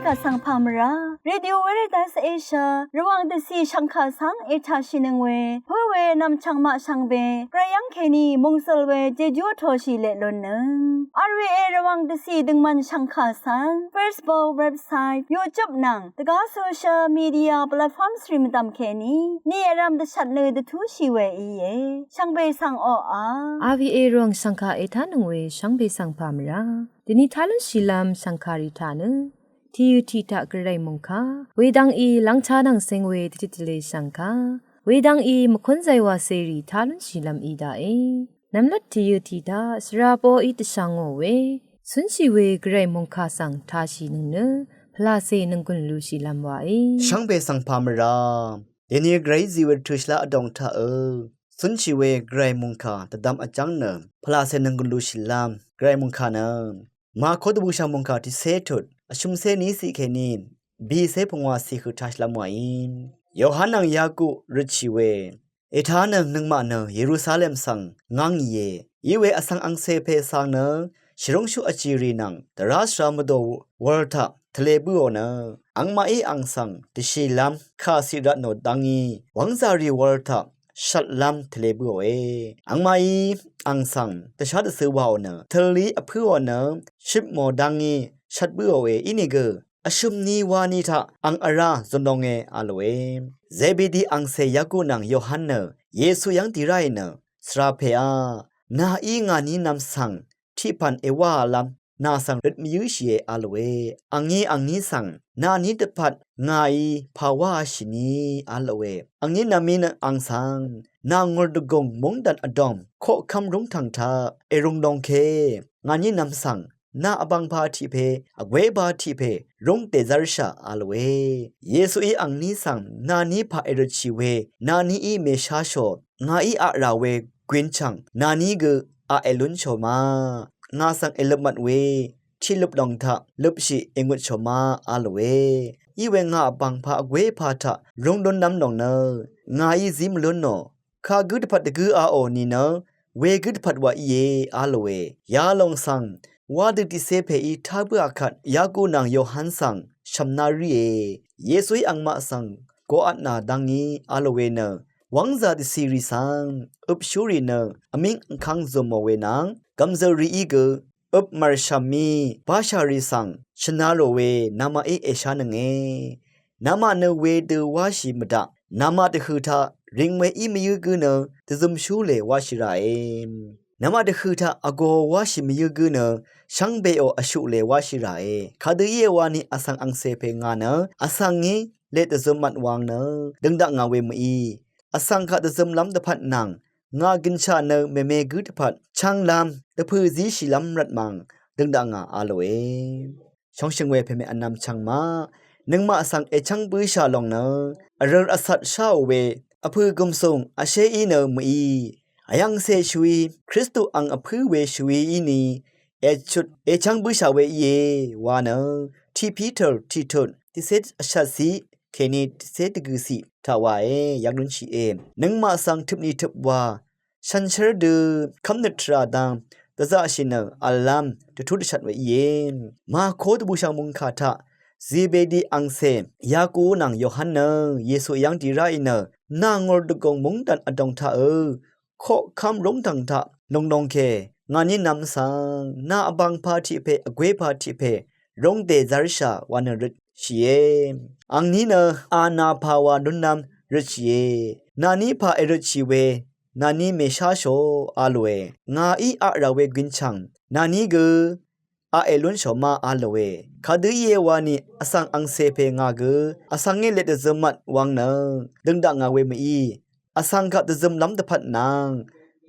กะสังพามราเรดิโอเวเรตัสเอเชียระวังเดซีชังคาสังเอชาชินึงเวเพื่อเวนำชังมาชังเบกระยังเคนีมงสลเวเจจูโทชิเลลนนึงอาร์วีเอระวังเดซีดึงมันชังคาสัง Facebook เว็บไซต์ YouTube นังตะกาโซเชียลมีเดียแพลตฟอร์มสตรีมตามเคนีนี่รำเดชัดเลยเดทูชีเวอีเยชังเบสังอRVA รองสังคาเอทานึงเวชังเบสังพามราดินิทาลชิลามสังคาริทานึทียูทีตะกระไรมงคาเวดังอีลังชานังเซงเวติติเลสังคาเวดังอีมคุนไซวาเซรีทาลชิลามอีดาเอนัมลัดทียูทีตาสราโปอีตชังโอเวสุนชิเวกระไรมงคาสังทาชินึงเนพลาเซนึงกุนลูชิลามวาเอช่างเบสังพามราเดนีไกรซีเวทุชลาอดองทาสุนชิเวไกรมงคาตะดำอจังเนพลาเซนึงกุนลูชิลามไกรมงคาเนมาโคตบูชามงคาที่เซทุดอชุมเซนี้สิเคนินบีเซพงวาสิคือทัชลามวอินโยฮันนังยากุริชิเวเอทานังนึงมาเนเยรูซาเล็มสังงังเยยีเวอสังอังเซเพสังเนชิรงชูอจิรีนังตราสรามโดวอลทาทะเลบุโอเนอังมาเออังสังติชิลัมคาสิรัตโนดังอีวังซารีวอลทาชัดลัมทะเลบุโออังมาอีอังสังตชาดสือวาวเนทะลีอพือเนชิบโมดังอีชัดบุโออินิเกอชุมนีวานิทะอังอาราจนดงอาโลเซบีดีอังเซยากุนังโยฮันเนเยซูยังติไรเนสราเพอานาอีงานีนำสังที่พันเอวาลัมนาสังริดมิยุชีอาโลอังนี้สังนานิตพัดงายภาวะชินีอาโลอังนี้นามินอังสังนางงดกงมงดันอดอมโคคำรุงทังทาเอรุงดงเคงานี้นำสังนาอบังพาทิเพอเวบาทิเพรงเตซาริชาอาลเวเยซูอีอังนี้สังนานี้พาเอรชิเวนานี้อีเมชาโชงาอีอาราเวกวินชังนานี้กอาเอลุนโชมางาสังเอลมัดเวที่ลุบดองทะลุบชิเองุชโชมาอาลเวอีเวงาบังพาเวพาทะรงดนน้ำดองเนงาอีซิมลุนโนคากุดพัดกืออาโอนีเนเวกุดพัดวะเยอาลเวยาลงสังวาดติเซเพอีทาบะขัดยากูนังโยฮันสังชัมนารีเยซุยอังมาสังโกอัตนาดังนี้อาลเวเนวังซาดิซีรีสังอุบชูรีเนอมิงคังซมเวนังกัมซารีอีกอุบมารชามีบาชารีสังชนาโลเวนามาเอชานงนามาเนเวเดวาชิมดะนามาตะคือทาริงเวอีมยุกุเนตซุมชูเลวาชิรานามาตะคือทาอโกวาชิมยุกุเนช่างเบโออชุเลวาชิราคาดเยวานิอสังอังเซเพงาเนอสังงีเลตซุมมัดวางเนดึงดังงาเวมีอสังคาตซุมลัมตะพัดนังงากินชาเนเมเมกุตะพัดช่างลามตะพือซีชิลัมรัดมังดึงดังงาอาโลช่องเชงเวเพเมอันนำช่างมานึงมาสังเอช่างปื้อชาลองเนอเรอสัตชาเวอพือกุมทรงอาเชอีเนมีอายังเซชุยคริสตุอังอพือเวชุยอีนีเอชุดเอช่างบืชาเวเยวานะทีพีเตอร์ทีทนที่เซตชัดสีเคนีเซตกุสีทวายยังนุนชีนึงมาสังทึบนี้ทึบว่าฉันเชื่อดูคำนึกตราดังแต่จะชินอัลลัมจะทุดชัดไว้มาโคตบูชามุงคาทะซีเบดีอังเซยากูนังโยฮันเนเยซูยังดีไรเนนางอดกงมุงดันอดองทาโคคำรงทังทะนงนงเคงานี้นำสังนาบังพาทิเพอเกวพาทิเพรงเดซาริชาวันริชีอังนี้เนอาณาภาวาดุนนำริชีนานี้พาเอริชีเวนานี้เมชาโชอาลเวงาอีอาราเวกินชังนานี้กอาเอลุนโชมาอาลเวคาดือเยวานีอสังอังเซเพงากอสังเงเลตซมัดวังเนดึงดังงาเวมีอสังกัดซมลัมตะพัดนาง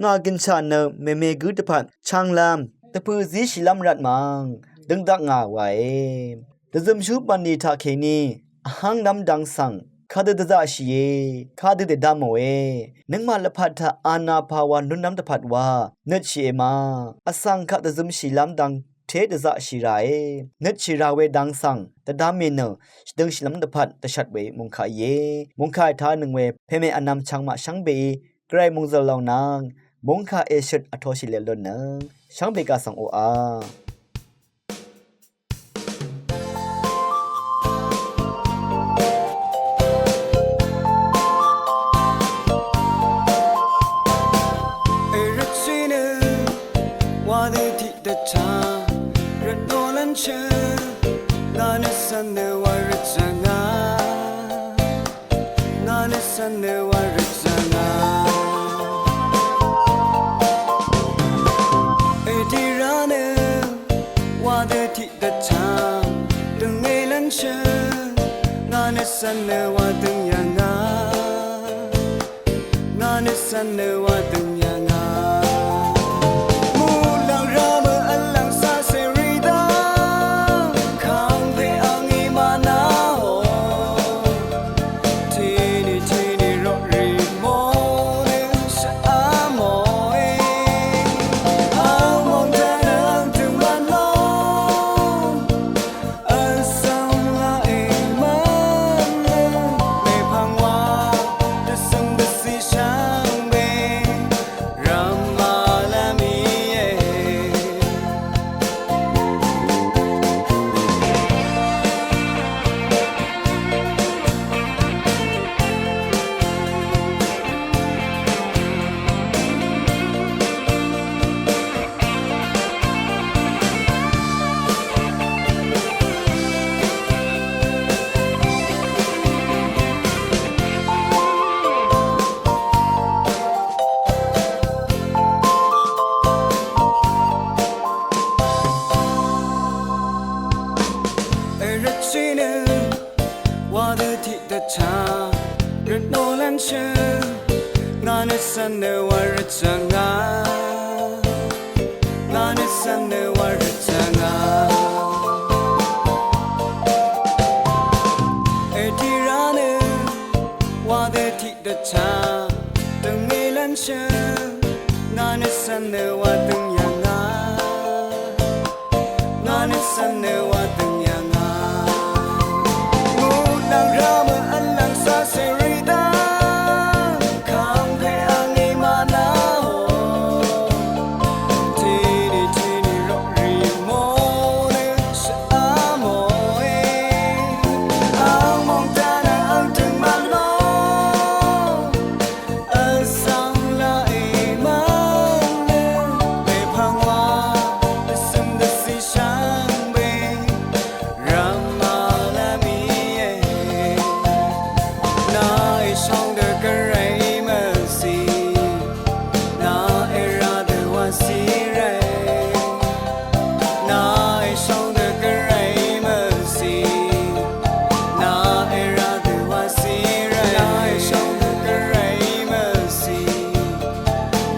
งากินชาเนเมเมกุตะพัดช่างลามตะพือซีชิลัมรัดมังดึงดังงาไว้ตะซมชูปันนีทาเคนีหังนำดังสังคาดดะซาชีคาดเดดามเวนึงมาละพัดทาอานาภาวานุนน้ำตะพัดว่าเนชีมาอสังกัดซมชิลัมดังเทดะซาชิรานึชิราเวดังสังตะดามินดึงชิลัมตะพัดตะชัดเวมุงคายมุงคายทานึงเวเพเมอนำชังมาชังเบไกรมุงซะลองนางมุงคาเอชิดอโทชิเลลนนึงชังเบกาสังโออา sanne waritsanga ngane sanne waritsanga edirane wade ti da cham dungelan che ngane sanne wadunyanga ngane sanne wadunyanga mulang rama alang sa serida kang pe angi mana ho tini tini ro ri mo ne sa amo e amo dana tu mano asang la e man me phang wa de sung de si shang be rama la mi e Erachine wade ti da cha rinolan che ngane sanne waritsanga ngane sanne waritsanga edirane wade ti da cha dungelan che ngane sanne wadunyanga ngane sanne wadunyanga mulang rama alang sa serida kang pe angi mana ho tini tini ro ri mo ne sa amo e among dana ang tung malo asang la e man ne me phang wa de sung de si shang be rama la mi e na e shang de karai ma si na e ra de wa si re na e shang de karai ma si na e ra de wa si re na e shang de karai ma si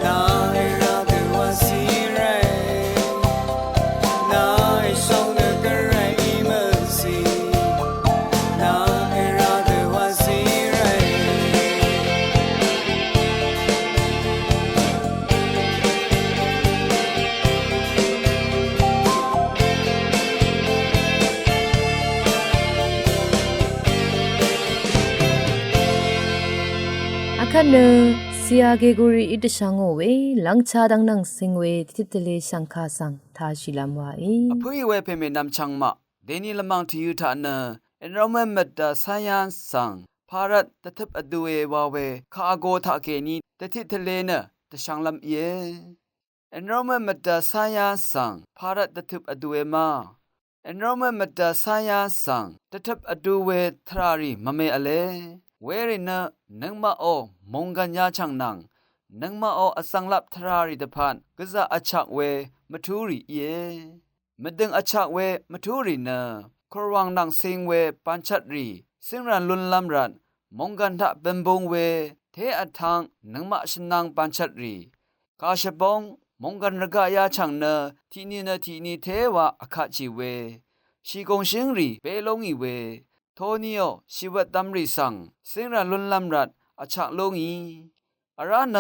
na e ra de wa si re na e shang de karai ma si na e ra de wa si re Akane siage guri itashango we langcha dang nang singwe titile shankha sang tha shilamwa e အဖွေးဝဲဖေမေနမ်ချောင်မဒဲနီလမောင်တီယူထာနအန်ရောမမတ်တာဆိုင်ယန်ဆန်ဖာရတ်တထပ်အဒူဝဲဝါဝဲခါဂိုထာကေနီတတိတလေနတရှန်လမ်ယေအန်ရောမမတ်တာဆိုင်ယန်ဆန်ဖာရတ်တထပ်အဒူဝဲမာအန်ရောမမတ်တာဆိုင်ယန်ဆန်တထပ်အဒူဝဲထရာရီမမေအလေဝဲရနနငမအောမုန်ကညာချန်နန်နငမအောအစံလပ်ထရာရီတဖန်ကဇာအချက်ဝဲမထူရီယေမဒင်အချက်ဝဲမထူရီနခရဝငနန်စင်ဝဲပန်ချက်ရီစင်ရန်လွန်လမ်ရန်မုန်ကန်ထဘန်ဘုံဝဲthếအထန်းနငမရှနန်ပန်ချက်ရီကာရှပောင်းမုန်ကန်ရကယာချန်နတီနီနတီနီthếဝအခချီဝဲရှီကုံရှင်းရီဘေလုံးဤဝဲထိုနီယောရှိဝတ်တမ်ရီဆန်စင်ရန်လွန်လမ်ရတ်အချက်လုံးဤအရန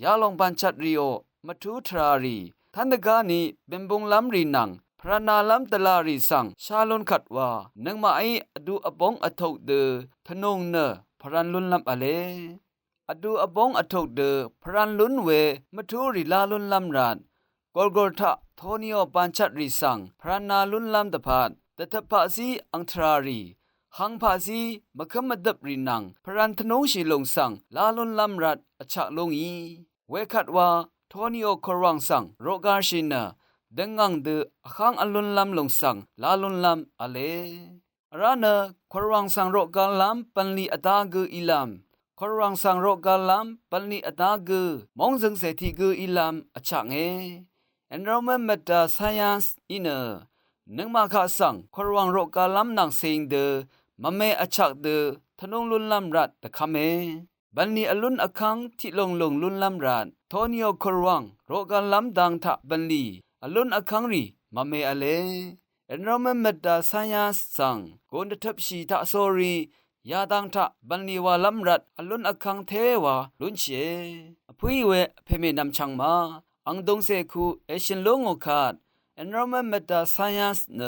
ယာလောင်ပန်ချက်ရီယောမထူထရာရီသန္တကာနီဘင်ဘုံလမ်ရီနန်พระนาลัมตลารีสังชาลุนขัดว่านังมาไออดูอบงอทกเดทนงเนพรันลุนลัมอเลอดูอบงอทกเดพรันลุนเวมทุริลาลุนลัมรานกอลกอลทะโทนิโอปัญชัดรีสังพระนาลุนลัมตะพานตะทะพะซีอังทรารีหังพะซีมะคมดับรีนังพรันทนงชีลงสังลาลุนลัมรัดอฉะลงอีเวขัดว่าโทนิโอครังสังโรกาชินาดังงังเดอข้างอลุนลำลงสังลาลุนลำอเล รานะควรังสังโรกาลัมปันลีอตากืออิลัมควรังสังโรกาลัมปันลีอตากือมองซึงเสถีกืออิลัมอชักเอ environment science inner นึงมาคะสังควรังโรกาลัมนังเซงเดมะเมอชักเดทนงลุนลัมรัดตะคาเมบันนีอลุนอคังที่ลงลุนลัมรัดโทนิโอควรังโรกาลัมดังทะบันลีอลุนอคังรีมะเมอเล environment science สังกุนทับชีทะโซรียาดังทะบันลีวาลัมรัดอลุนอคังเทวาลุนเชอพุยเวเพเมนำชังมาอังดงเซคูเอชินโลงโอคาด environment science เน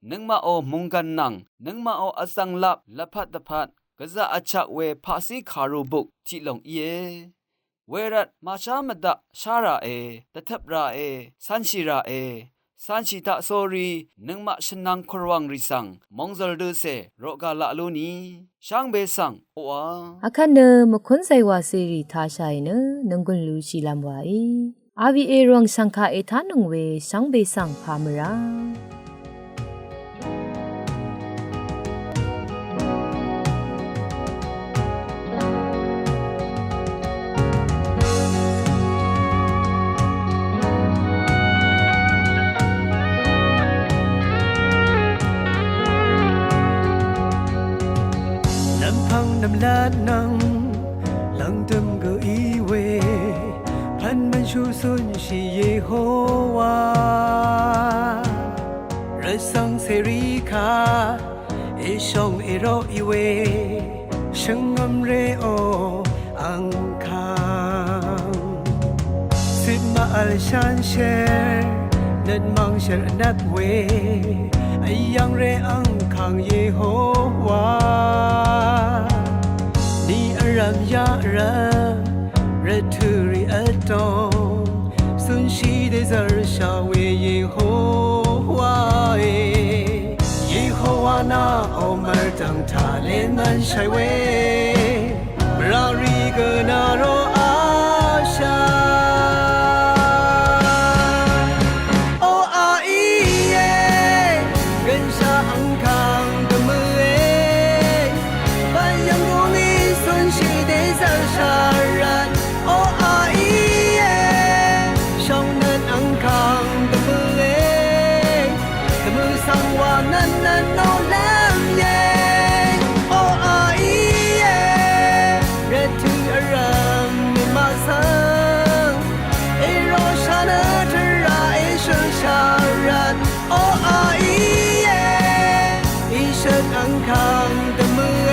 นึงมาโอมุงกันนังนึงมาโออสังลับละพัดตะพัดกะซะอะชักเวภาษีคารูบุกที่ลงเอเวรัดมาชามดะชาราเอตะทับราเอสันชิราเอสันชิตะโซรีนึงมาชนังครวังริสังมองซอลดูเซโรกาละลูนีช่างเบสังโออา အခန္ဓာမခွန်းဆိုင်ဝါစီရီထားဆိုင်နနငွန်လူရှိလမ်ဝါဤအာဗီအေရောင်စံခါအေထာနုံဝေရှောင်းဘေဆန်ဖာမရာน้ำลาดนังหลังเดิมก็อีเวพันมันชูสุนชีเยโฮวาระสังเสรีคาเอชองเอโรอีเวช่างงมเรโออังคางสิบมาอัลชันเชร์นัดมังเชร์นัดเวไอยังเรอังคางเยโฮวารัมยาระรัทุริอัตโตสุนชีเดซาร์ชาเวเยโฮวาเยโฮวานาโอมารตังทาเลมันใช่เวรารีกนาโรอาชาโออาอีเยกันชาอังคางตะมือเอบันยังกูมีชารันโออาอีเอช่องนั้นอังคางตะมือเอตะมือสังวานั้นโนแลมเยโออาอีเอเรทุอารามมิมาสังเอโรชานาทราเอชชารันโออาอีเออีฉันอังคางตะมือเอ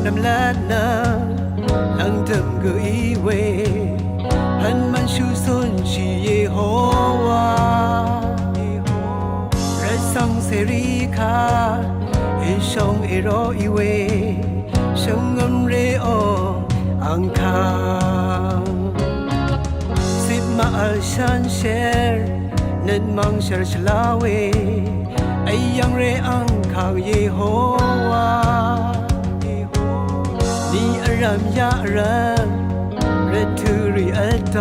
น้ำลาดนาหลังเดิมก็อีเวพันมันชูสุนชีเยโฮวาระสังเสรีคาเอชองเอโรอีเวช่างงมเรโออังคางสิบมาอัลชันเชร์นัดมังเชร์ชลาเวไอยังเรอังคางเยโฮวานี่อารามยาระรัทุริอัตโต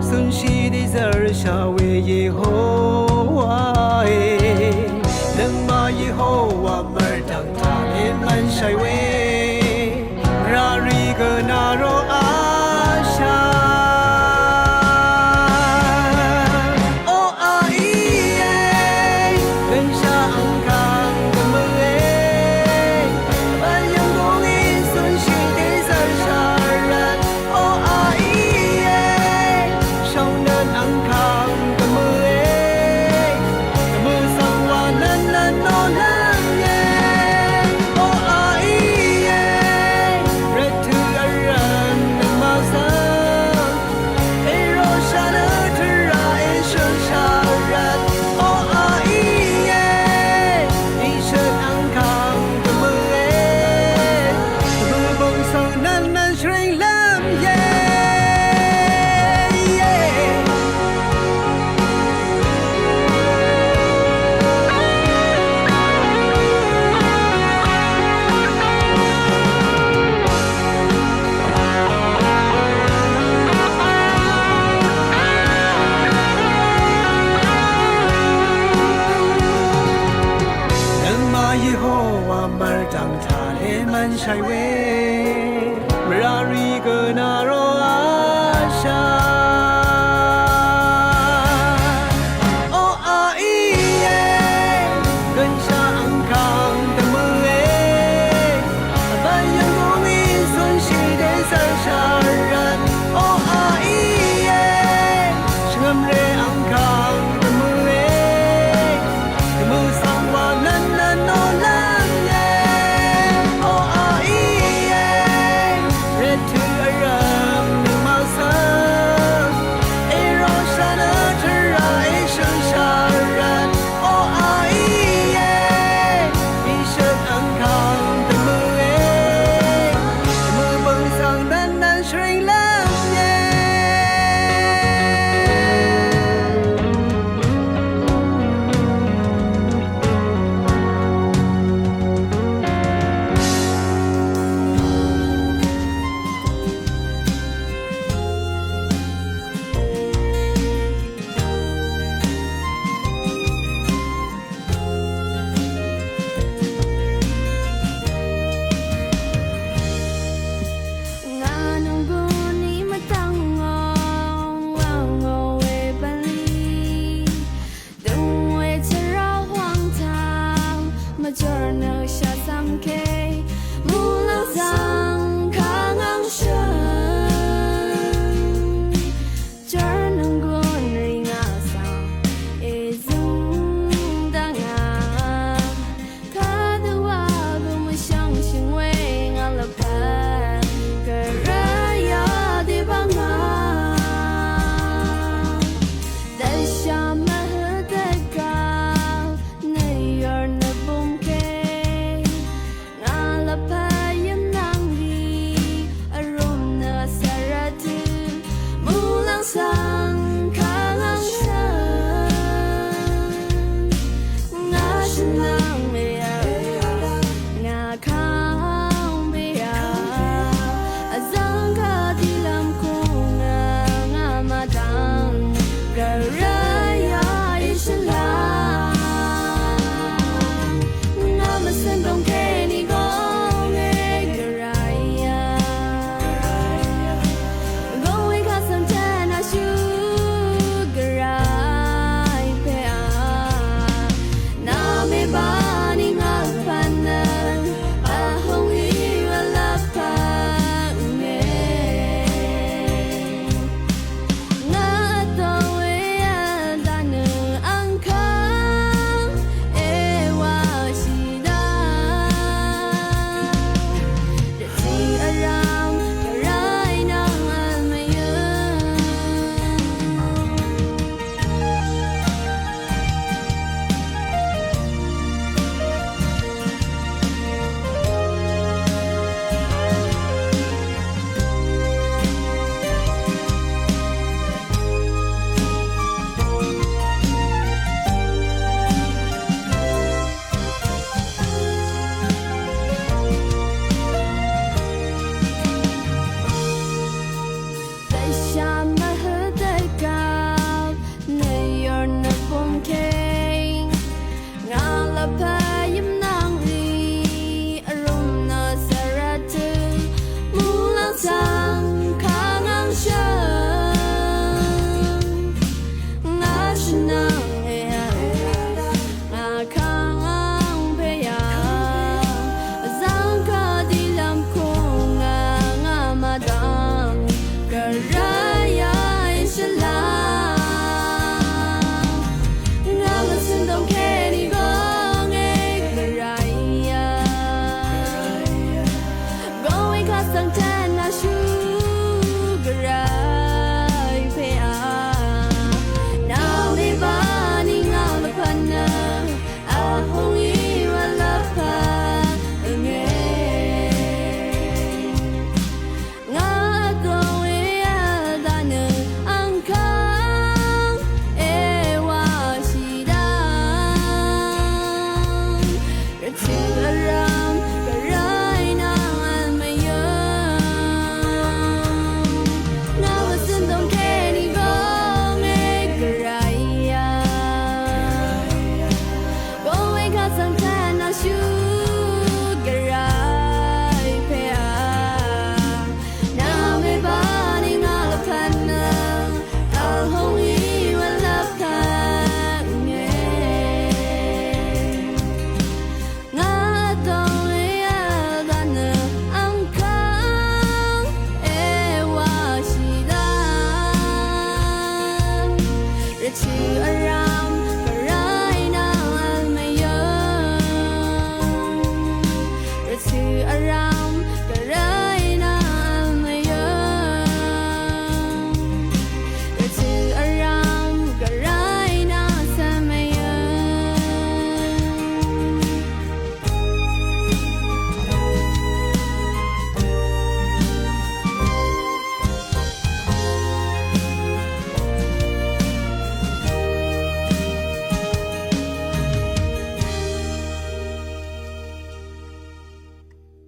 สุนชีดิซาร์ชาเวเยโฮวานังมาเยโฮวามาร์ดังทาเลมันใช่เวรารีกนาโรอาชาโออาอีเอกันชาอังคางตะมือเอบันยังกูมีสุนชีเดซาร์ชารันโออาอีเอช่องนั้นอังคางตะมือเอตะมือสังวานั้นโนแลมเยโออาอี ရင်လဲ